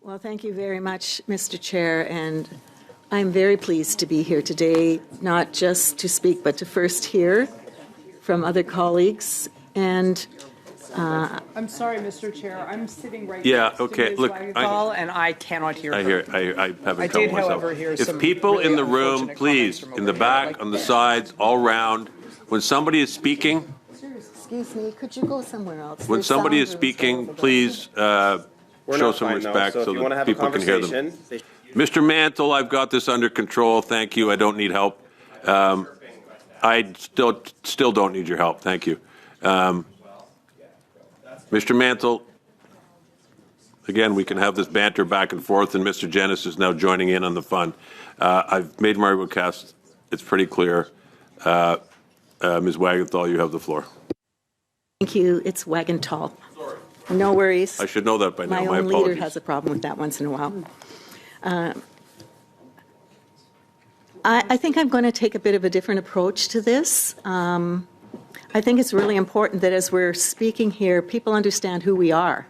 Well, thank you very much, Mr. Chair, and I'm very pleased to be here today, not just to speak, but to first hear from other colleagues. And I'm sorry, Mr. Chair. I'm sitting right next to Ms. Wagantall, and I cannot hear her. I haven't I trouble did, myself. however, hear some If people really in the room, unfortunate please, comments from in the over back, here, on the sides, all around, when somebody is speaking, excuse me, could you go somewhere else? when There's somebody sound is rooms speaking, all over please show some respect so that people can hear them. Mr. Mantle, I've got this under control. Thank you. I don't need help. I still don't need your help. Thank you. Mr. Mantle, again, we can have this banter back and forth, and Mr. Jennings is now joining in on the fun. I've made my request. It's pretty clear. Ms. Wagantall, you have the floor. Thank you. It's Wagantall. No worries. I should know that by now. My My own apologies. leader has a problem with that once in a while. I think I'm going to take a bit of a different approach to this. I think it's really important that as we're speaking here, people understand who we are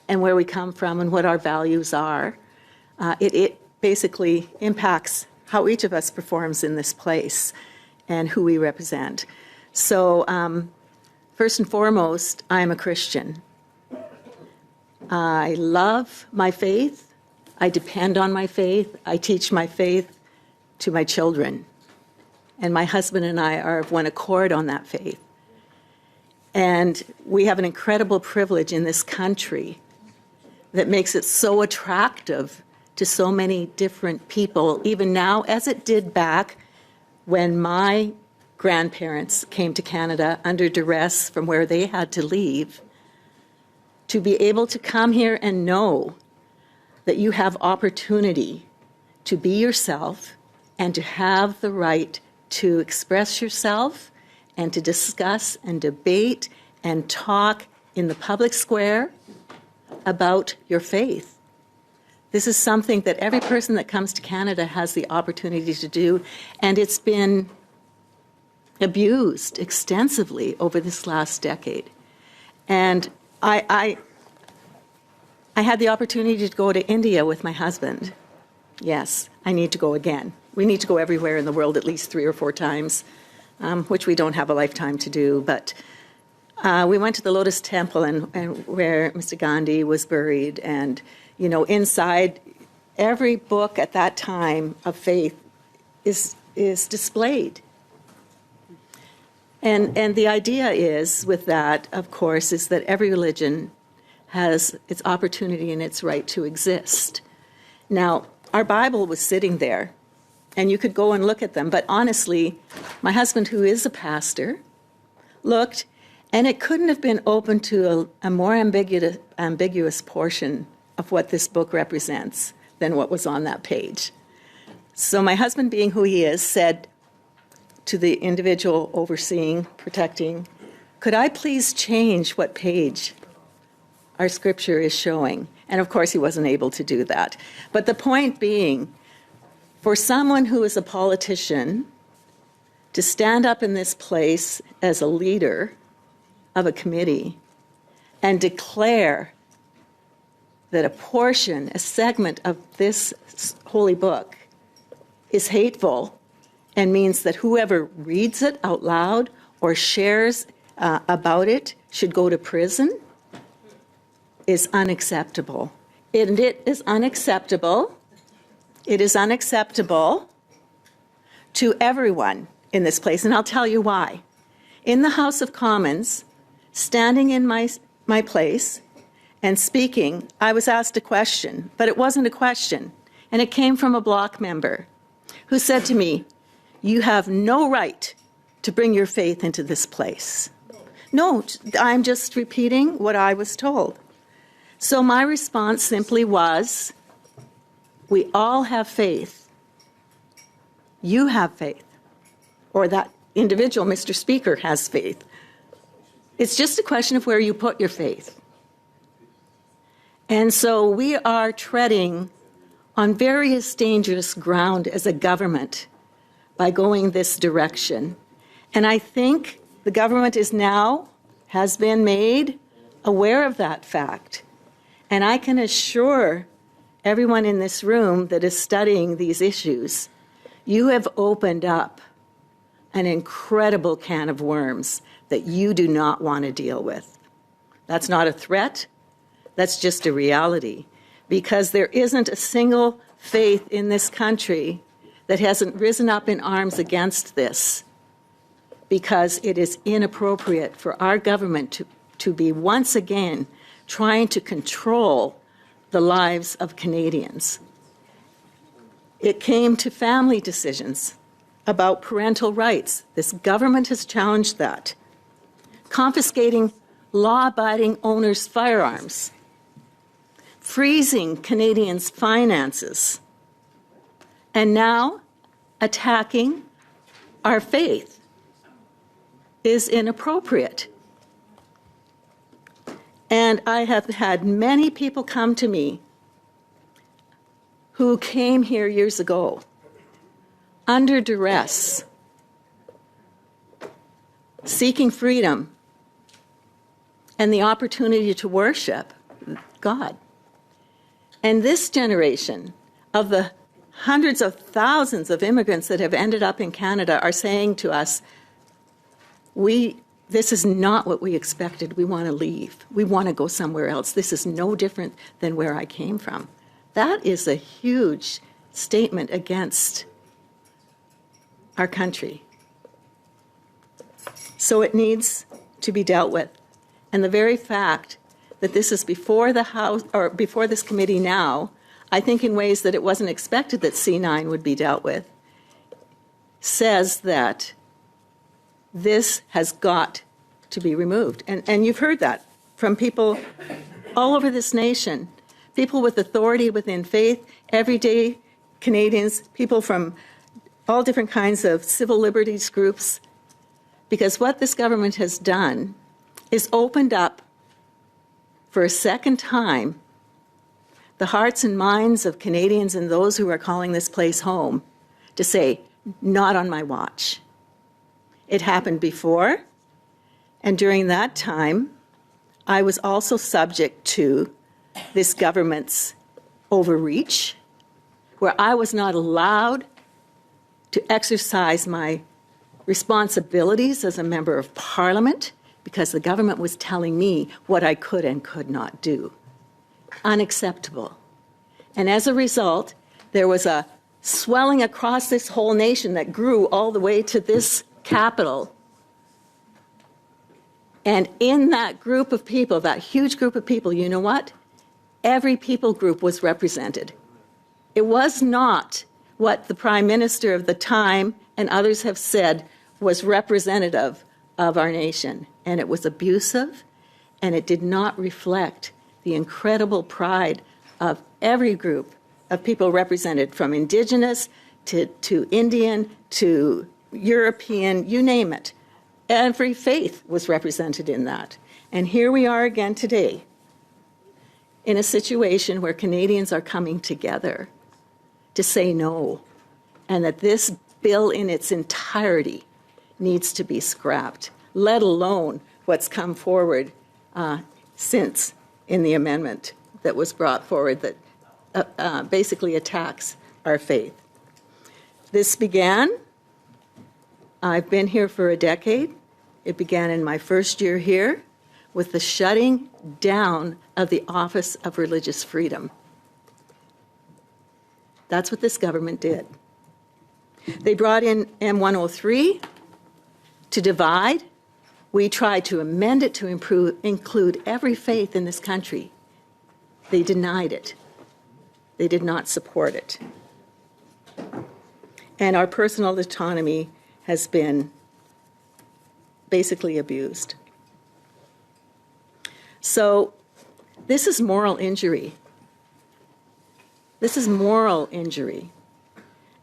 and where we come from and what our values are. It basically impacts how each of us performs in this place and who we represent. So first and foremost, I am a Christian. I love my faith. I depend on my faith. I teach my faith to my children. And my husband and I are of one accord on that faith. And we have an incredible privilege in this country that makes it so attractive to so many different people, even now, as it did back when my grandparents came to Canada under duress from where they had to leave. To be able to come here and know that you have opportunity to be yourself and to have the right to express yourself and to discuss and debate and talk in the public square about your faith. This is something that every person that comes to Canada has the opportunity to do, and it's been abused extensively over this last decade. And I had the opportunity to go to India with my husband. Yes, I need to go again. We need to go everywhere in the world at least 3 or 4 times, which we don't have a lifetime to do. But we went to the Lotus Temple and where Mr. Gandhi was buried. And, you know, inside every book at that time of faith is displayed. And the idea is, with that, of course, is that every religion has its opportunity and its right to exist. Now, our Bible was sitting there, and you could go and look at them. But honestly, my husband, who is a pastor, looked, and it couldn't have been open to a more ambiguous portion of what this book represents than what was on that page. So my husband, being who he is, said to the individual overseeing, protecting, could I please change what page our scripture is showing? And of course, he wasn't able to do that. But the point being, for someone who is a politician to stand up in this place as a leader of a committee and declare that a portion, a segment of this holy book is hateful and means that whoever reads it out loud or shares about it should go to prison is unacceptable. And it is unacceptable. It is unacceptable to everyone in this place, and I'll tell you why. In the House of Commons, standing in my place and speaking, I was asked a question, but it wasn't a question, and it came from a Bloc member who said to me, you have no right to bring your faith into this place. No, I'm just repeating what I was told. So my response simply was, we all have faith. You have faith. Or that individual, Mr. Speaker, has faith. It's just a question of where you put your faith. And so we are treading on various dangerous ground as a government by going this direction. And I think the government has been made aware of that fact. And I can assure everyone in this room that is studying these issues, you have opened up an incredible can of worms that you do not want to deal with. That's not a threat. That's just a reality. Because there isn't a single faith in this country that hasn't risen up in arms against this, because it is inappropriate for our government to be once again trying to control the lives of Canadians. It came to family decisions about parental rights. This government has challenged that. Confiscating law-abiding owners' firearms. Freezing Canadians' finances. And now attacking our faith is inappropriate. And I have had many people come to me who came here years ago under duress, seeking freedom and the opportunity to worship God. And this generation of the hundreds of thousands of immigrants that have ended up in Canada are saying to us, this is not what we expected. We want to leave. We want to go somewhere else. This is no different than where I came from. That is a huge statement against our country. So it needs to be dealt with. And the very fact that this is before the House, or before this committee now, I think in ways that it wasn't expected that C9 would be dealt with, says that this has got to be removed. And you've heard that from people all over this nation, people with authority within faith, everyday Canadians, people from all different kinds of civil liberties groups, because what this government has done is opened up for a second time the hearts and minds of Canadians and those who are calling this place home to say, not on my watch. It happened before, and during that time, I was also subject to this government's overreach, where I was not allowed to exercise my responsibilities as a member of Parliament because the government was telling me what I could and could not do. Unacceptable. And as a result, there was a swelling across this whole nation that grew all the way to this capital. And in that group of people, that huge group of people, you know what? Every people group was represented. It was not what the Prime Minister of the time and others have said was representative of our nation. And it was abusive, and it did not reflect the incredible pride of every group of people represented, from Indigenous to Indian to European, you name it. Every faith was represented in that. And here we are again today in a situation where Canadians are coming together to say no, and that this bill in its entirety needs to be scrapped, let alone what's come forward since in the amendment that was brought forward that basically attacks our faith. This began, I've been here for a decade. It began in my first year here with the shutting down of the Office of Religious Freedom. That's what this government did. They brought in M103 to divide. We tried to amend it to include every faith in this country. They denied it. They did not support it. And our personal autonomy has been basically abused. So this is moral injury. This is moral injury.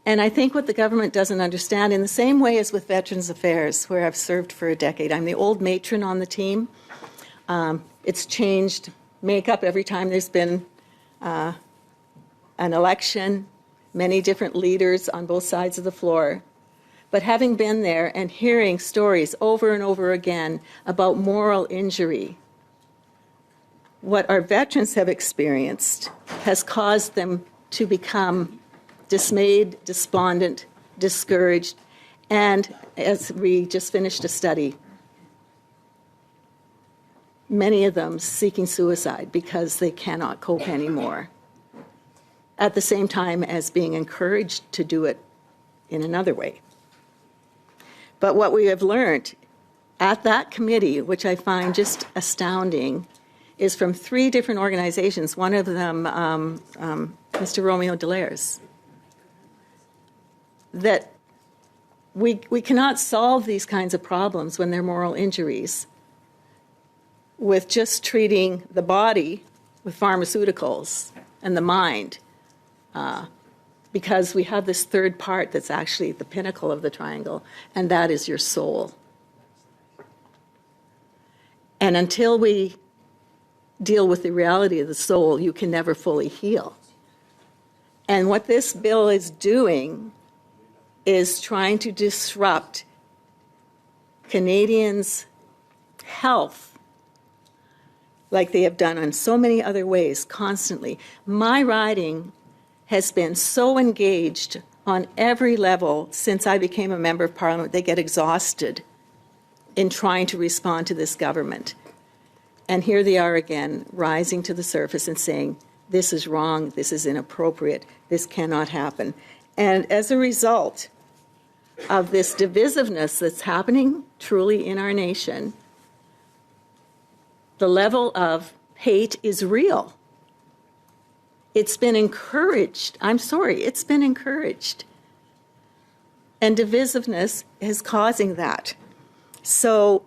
And I think what the government doesn't understand, in the same way as with Veterans Affairs, where I've served for a decade, I'm the old matron on the team. It's changed makeup every time there's been an election, many different leaders on both sides of the floor. But having been there and hearing stories over and over again about moral injury, what our veterans have experienced has caused them to become dismayed, despondent, discouraged, and as we just finished a study, many of them seeking suicide because they cannot cope anymore, at the same time as being encouraged to do it in another way. But what we have learned at that committee, which I find just astounding, is from 3 different organizations, one of them Mr. Romeo Delaire's, that we cannot solve these kinds of problems when they're moral injuries with just treating the body with pharmaceuticals and the mind, because we have this third part that's actually the pinnacle of the triangle, and that is your soul. And until we deal with the reality of the soul, you can never fully heal. And what this bill is doing is trying to disrupt Canadians' health like they have done in so many other ways constantly. My riding has been so engaged on every level since I became a member of Parliament. They get exhausted in trying to respond to this government. And here they are again, rising to the surface and saying, this is wrong, this is inappropriate, this cannot happen. And as a result of this divisiveness that's happening truly in our nation, the level of hate is real. It's been encouraged. I'm sorry, it's been encouraged. And divisiveness is causing that. So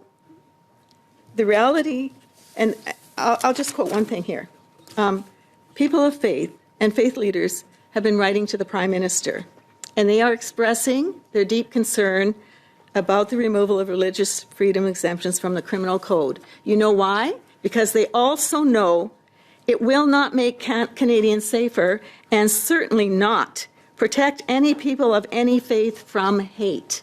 the reality, and I'll just quote one thing here. People of faith and faith leaders have been writing to the Prime Minister, and they are expressing their deep concern about the removal of religious freedom exemptions from the criminal code. You know why? Because they also know it will not make Canadians safer, and certainly not protect any people of any faith from hate.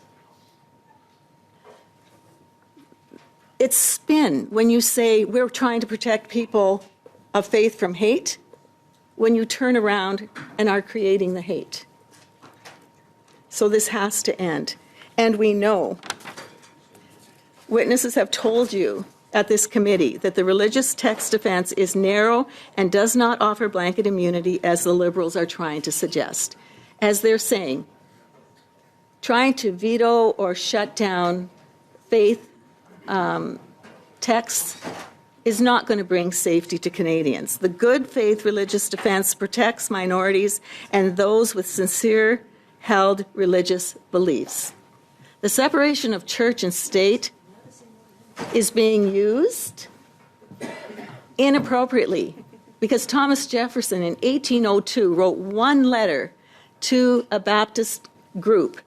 It's spin when you say we're trying to protect people of faith from hate, when you turn around and are creating the hate. So this has to end. And we know, witnesses have told you at this committee that the religious text defense is narrow and does not offer blanket immunity as the Liberals are trying to suggest. As they're saying, trying to veto or shut down faith texts is not going to bring safety to Canadians. The good faith religious defense protects minorities and those with sincere held religious beliefs. The separation of church and state is being used inappropriately because Thomas Jefferson in 1802 wrote one letter to a Baptist group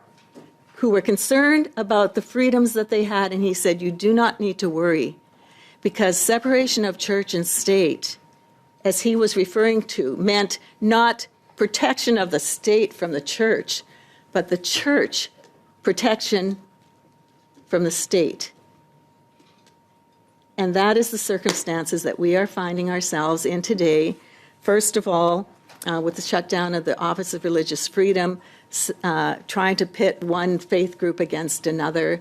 who were concerned about the freedoms that they had, and he said, you do not need to worry, because separation of church and state, as he was referring to, meant not protection of the state from the church, but the church protection from the state. And that is the circumstances that we are finding ourselves in today. First of all, with the shutdown of the Office of Religious Freedom, trying to pit one faith group against another,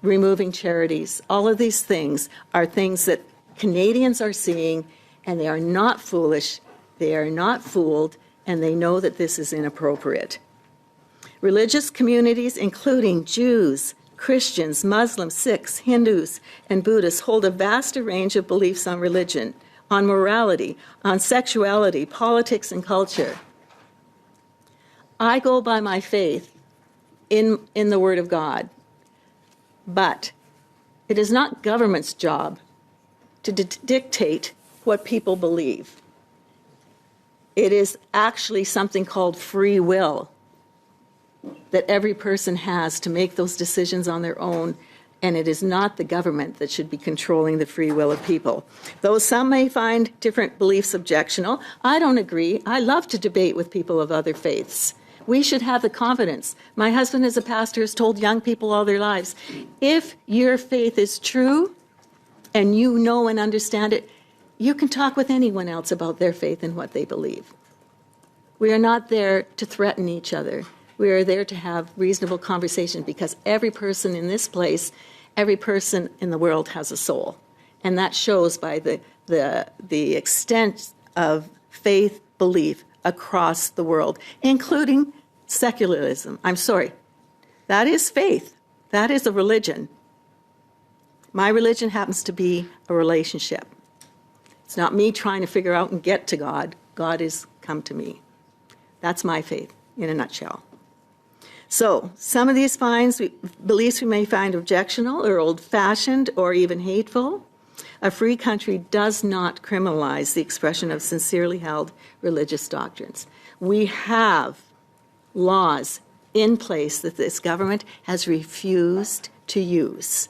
removing charities. All of these things are things that Canadians are seeing, and they are not foolish, they are not fooled, and they know that this is inappropriate. Religious communities, including Jews, Christians, Muslims, Sikhs, Hindus, and Buddhists, hold a vast range of beliefs on religion, on morality, on sexuality, politics, and culture. I go by my faith in the Word of God, but it is not government's job to dictate what people believe. It is actually something called free will that every person has to make those decisions on their own, and it is not the government that should be controlling the free will of people. Though some may find different beliefs objectionable, I don't agree. I love to debate with people of other faiths. We should have the confidence. My husband, as a pastor, has told young people all their lives, if your faith is true, and you know and understand it, you can talk with anyone else about their faith and what they believe. We are not there to threaten each other. We are there to have reasonable conversation, because every person in this place, every person in the world has a soul. And that shows by the extent of faith, belief across the world, including secularism. I'm sorry. That is faith. That is a religion. My religion happens to be a relationship. It's not me trying to figure out and get to God. God has come to me. That's my faith in a nutshell. So some of these beliefs we may find objectionable or old-fashioned or even hateful. A free country does not criminalize the expression of sincerely held religious doctrines. We have laws in place that this government has refused to use.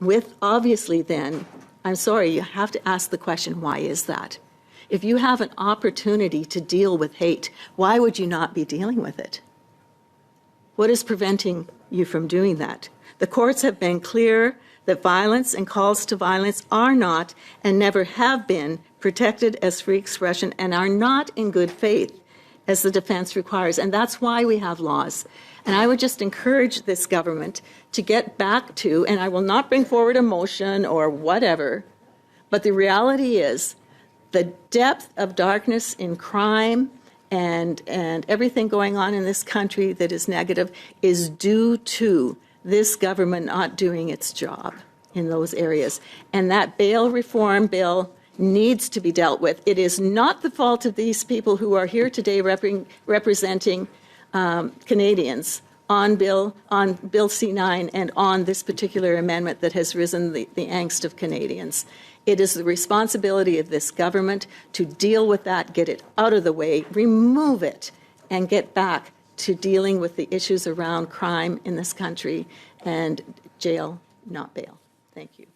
With, obviously then, I'm sorry, you have to ask the question, why is that? If you have an opportunity to deal with hate, why would you not be dealing with it? What is preventing you from doing that? The courts have been clear that violence and calls to violence are not and never have been protected as free expression and are not in good faith as the defense requires. And that's why we have laws. And I would just encourage this government to get back to, and I will not bring forward a motion or whatever, but the reality is the depth of darkness in crime and everything going on in this country that is negative is due to this government not doing its job in those areas. And that bail reform bill needs to be dealt with. It is not the fault of these people who are here today representing Canadians on Bill C-9 and on this particular amendment that has risen the angst of Canadians. It is the responsibility of this government to deal with that, get it out of the way, remove it, and get back to dealing with the issues around crime in this country and jail, not bail. Thank you.